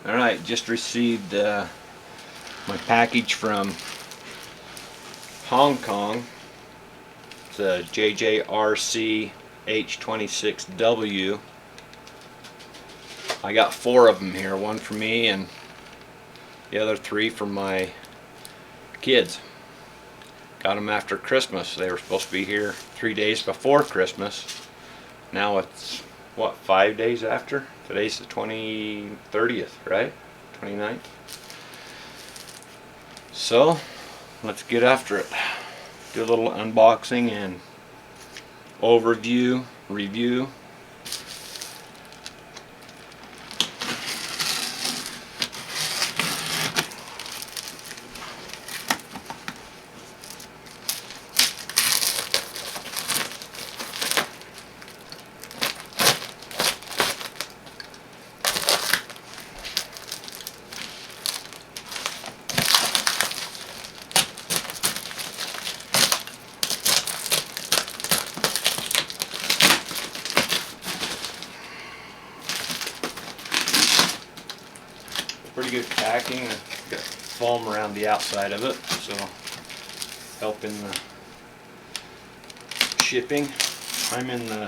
Alright, just received my package from Hong Kong. It's a JJRC H26W. I got 4 of them here, one for me and the other 3 for my kids. Got them after Christmas. They were supposed to be here 3 days before Christmas. Now it's, what, 5 days after? Today's the 30th, right? 29th. So, let's get after it. Do a little unboxing and overview, review. Pretty good packing. Got foam around the outside of it, so helping the shipping. I'm in the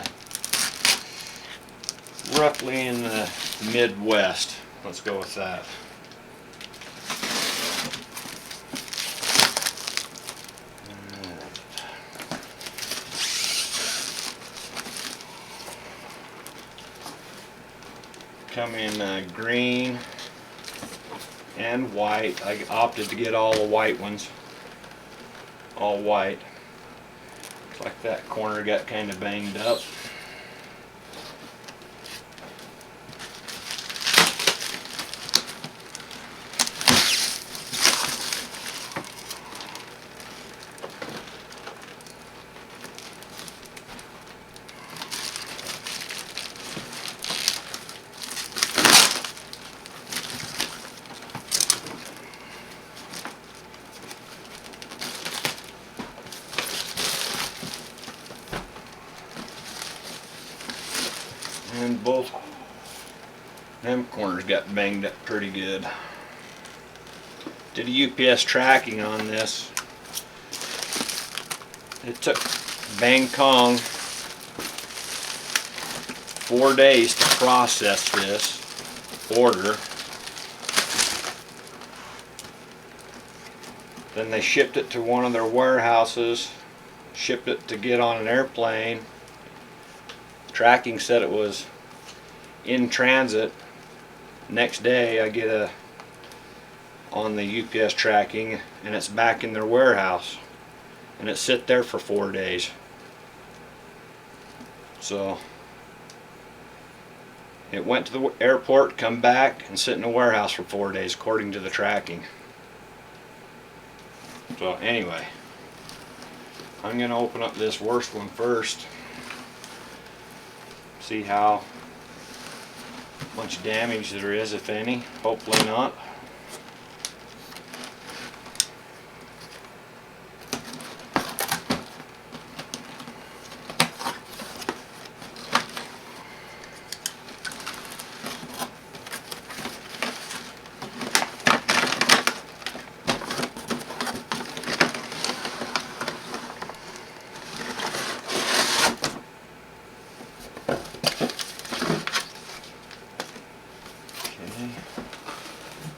roughly in the Midwest. Let's go with that. Come in green and white. I opted to get all the white ones. All white. Looks like that corner got kind of banged up. And both them corners got banged up pretty good. Did a UPS tracking on this. It took Bangkok 4 days to process this order. Then they shipped it to one of their warehouses, shipped it to get on an airplane. Tracking said it was in transit. Next day I get on the UPS tracking and it's back in their warehouse and it sit there for 4 days. So it went to the airport, come back and sit in the warehouse for 4 days according to the tracking. So anyway, I'm going to open up this worst one first. See how much damage there is, if any. Hopefully not.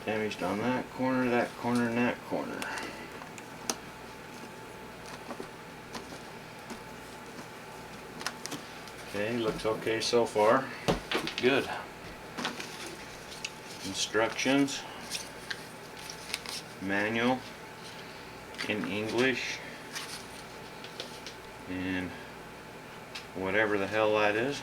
Damaged on that corner, and that corner. Okay, looks okay so far. Good. Instructions. Manual in English. And whatever the hell that is.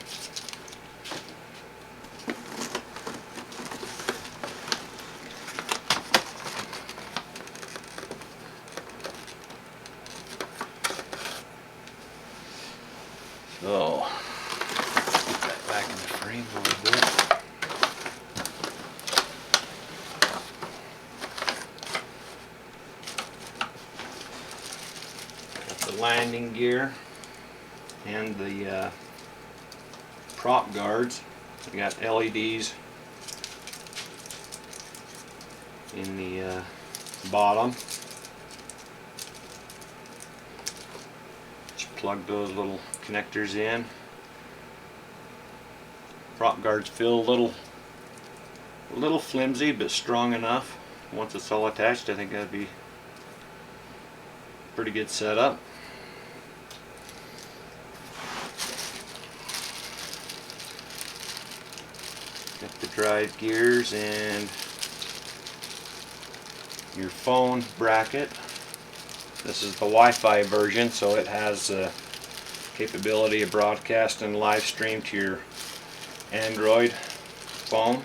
So, put that back in the frame a little bit. Got the landing gear and the prop guards. We got LEDs in the bottom. Just plug those little connectors in. Prop guards feel a little flimsy, but strong enough. Once it's all attached, I think that'd be pretty good setup. Got the drive gears and your phone bracket. This is the Wi-Fi version, so it has the capability of broadcasting live stream to your Android phone.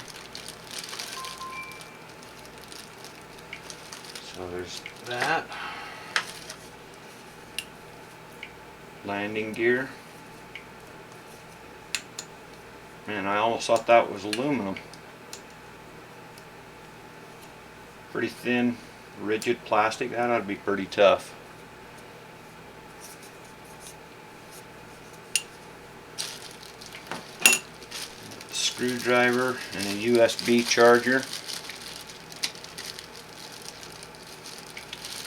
So there's that. Landing gear. Man, I almost thought that was aluminum. Pretty thin, rigid plastic. That ought to be pretty tough. Screwdriver and a USB charger.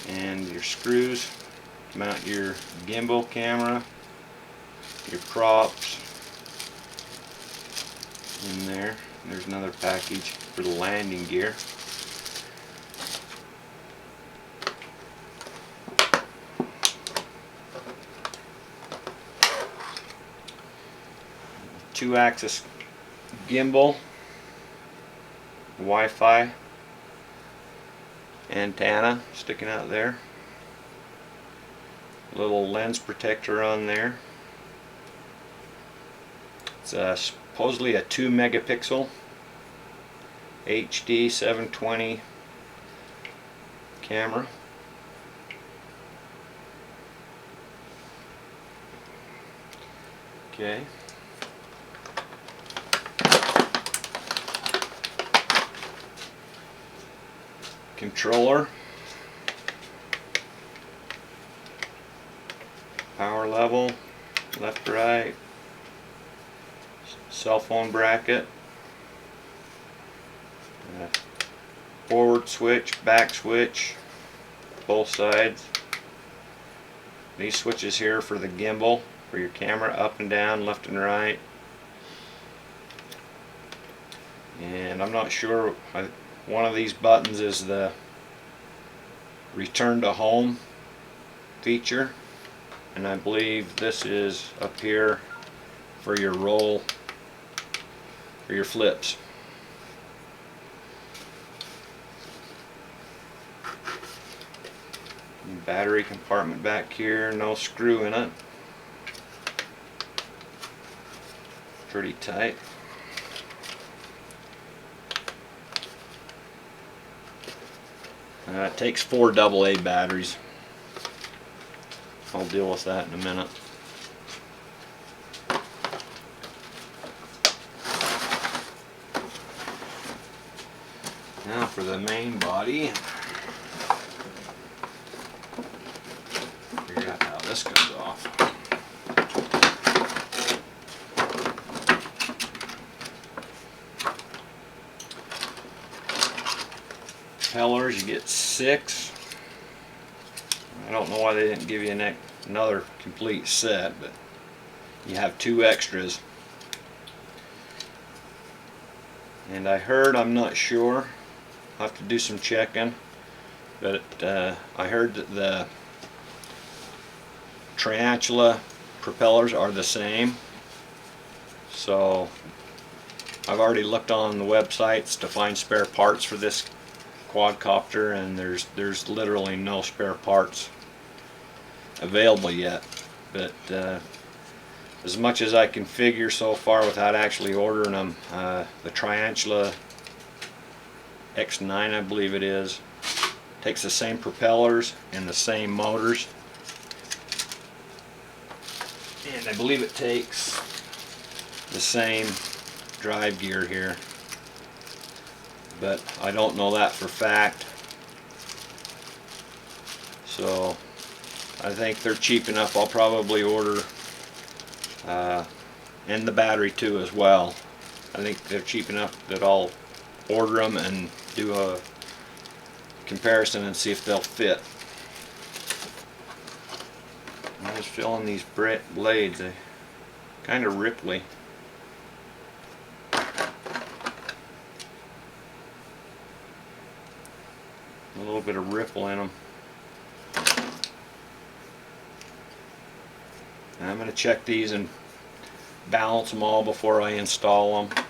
And your screws to mount your gimbal camera, your props in there. There's another package for the landing gear. Two-axis gimbal, Wi-Fi antenna sticking out there, little lens protector on there. It's supposedly a 2 megapixel HD 720 camera. Okay. Controller, power level, left, right, cell phone bracket, forward switch, back switch, both sides. These switches here for the gimbal, for your camera, up and down, left and right. And I'm not sure, one of these buttons is the return to home feature, and I believe this is up here for your roll, for your flips. Battery compartment back here, no screw in it. Pretty tight. It takes 4 AA batteries. I'll deal with that in a minute. Now for the main body. Figure out how this comes off. Propellers, you get 6. I don't know why they didn't give you another complete set, but you have 2 extras. And I heard, I'm not sure, I'll have to do some checking, but I heard that the Tarantula propellers are the same. So I've already looked on the websites to find spare parts for this quadcopter, and there's literally no spare parts available yet. But as much as I can figure so far without actually ordering them, the Tarantula X9, I believe it is, takes the same propellers and the same motors, and I believe it takes the same drive gear here, but I don't know that for fact. So I think they're cheap enough. I'll probably order, and the battery too as well. I think they're cheap enough that I'll order them and do a comparison and see if they'll fit. I'm just feeling these blades, they kind of ripply. A little bit of ripple in them. And I'm going to check these and balance them all before I install them.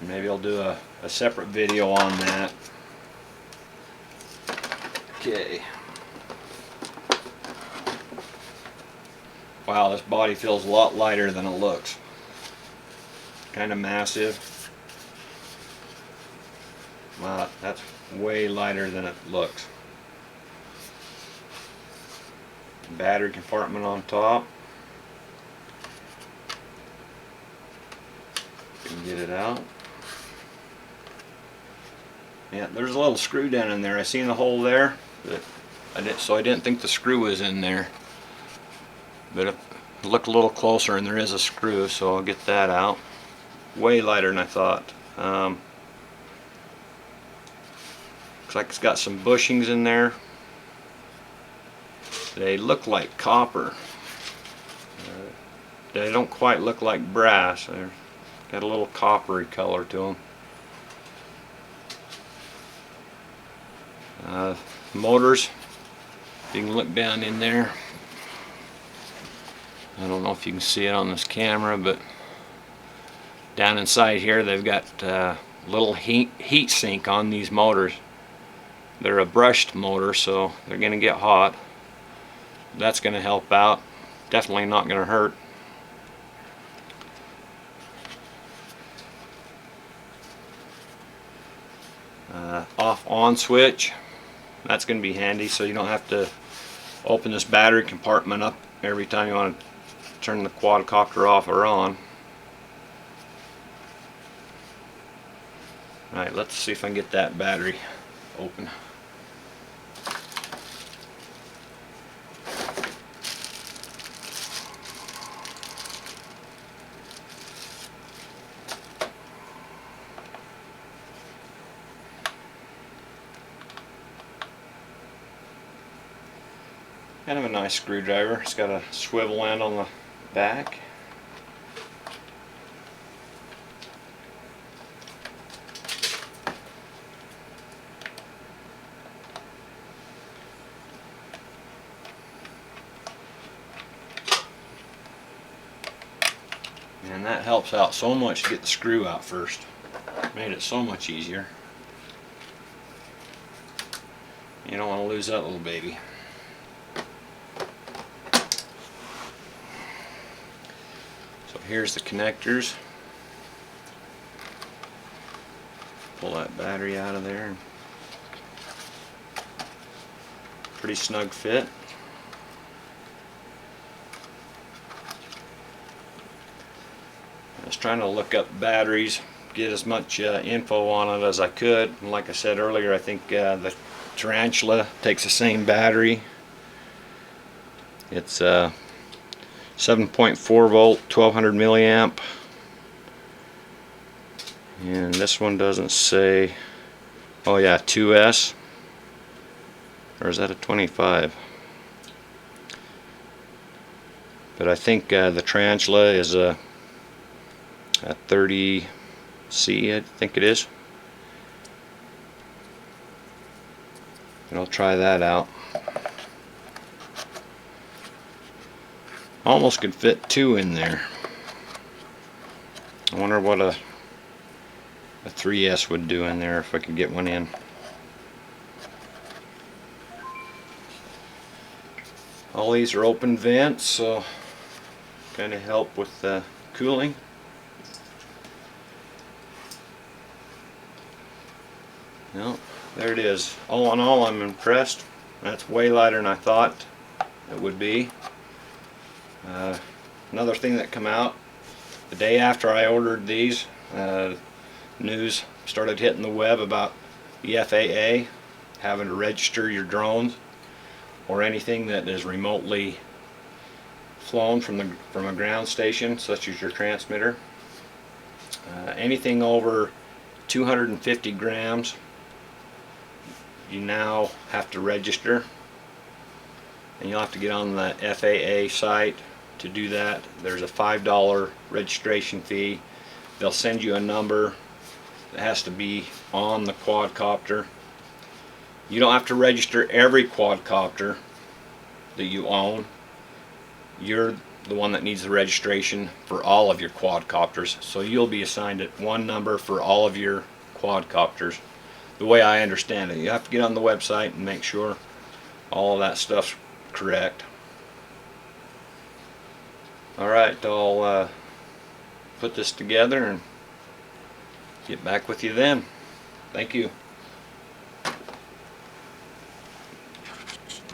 Maybe I'll do a separate video on that. Okay. Wow, this body feels a lot lighter than it looks. Kind of massive. Wow, that's way lighter than it looks. Battery compartment on top. Can get it out. Yeah, there's a little screw down in there. I seen the hole there, but I didn't think the screw was in there. But if I look a little closer, and there is a screw, so I'll get that out. Way lighter than I thought. Looks like it's got some bushings in there. They look like copper. They don't quite look like brass. They've got a little coppery color to them. Motors, you can look down in there. I don't know if you can see it on this camera, but down inside here they've got a little heat sink on these motors. They're a brushed motor, so they're going to get hot. That's going to help out. Definitely not going to hurt. Off-on switch. That's going to be handy, so you don't have to open this battery compartment up every time you want to turn the quadcopter off or on. Alright, let's see if I can get that battery open. Kind of a nice screwdriver. It's got a swivel end on the back. And that helps out so much to get the screw out first. Made it so much easier. You don't want to lose that little baby. So here's the connectors. Pull that battery out of there. Pretty snug fit. I was trying to look up batteries, get as much info on it as I could. And like I said earlier, I think the Tarantula takes the same battery. It's 7.4 volt, 1200 milliamp. And this one doesn't say, oh yeah, 2S. Or is that a 25? But I think the Tarantula is a 30C, I think it is. And I'll try that out. Almost could fit two in there. I wonder what a 3S would do in there if I could get one in. All these are open vents, so kind of help with the cooling. Well, there it is. All in all, I'm impressed. That's way lighter than I thought it would be. Another thing that came out the day after I ordered these, news started hitting the web about the FAA having to register your drones or anything that is remotely flown from a ground station, such as your transmitter. Anything over 250 grams. You now have to register, and you'll have to get on the FAA site to do that. There's a $5 registration fee. They'll send you a number that has to be on the quadcopter. You don't have to register every quadcopter that you own. You're the one that needs the registration for all of your quadcopters, so you'll be assigned one number for all of your quadcopters. The way I understand it, you have to get on the website and make sure all of that stuff's correct. Alright, I'll put this together and get back with you then. Thank you.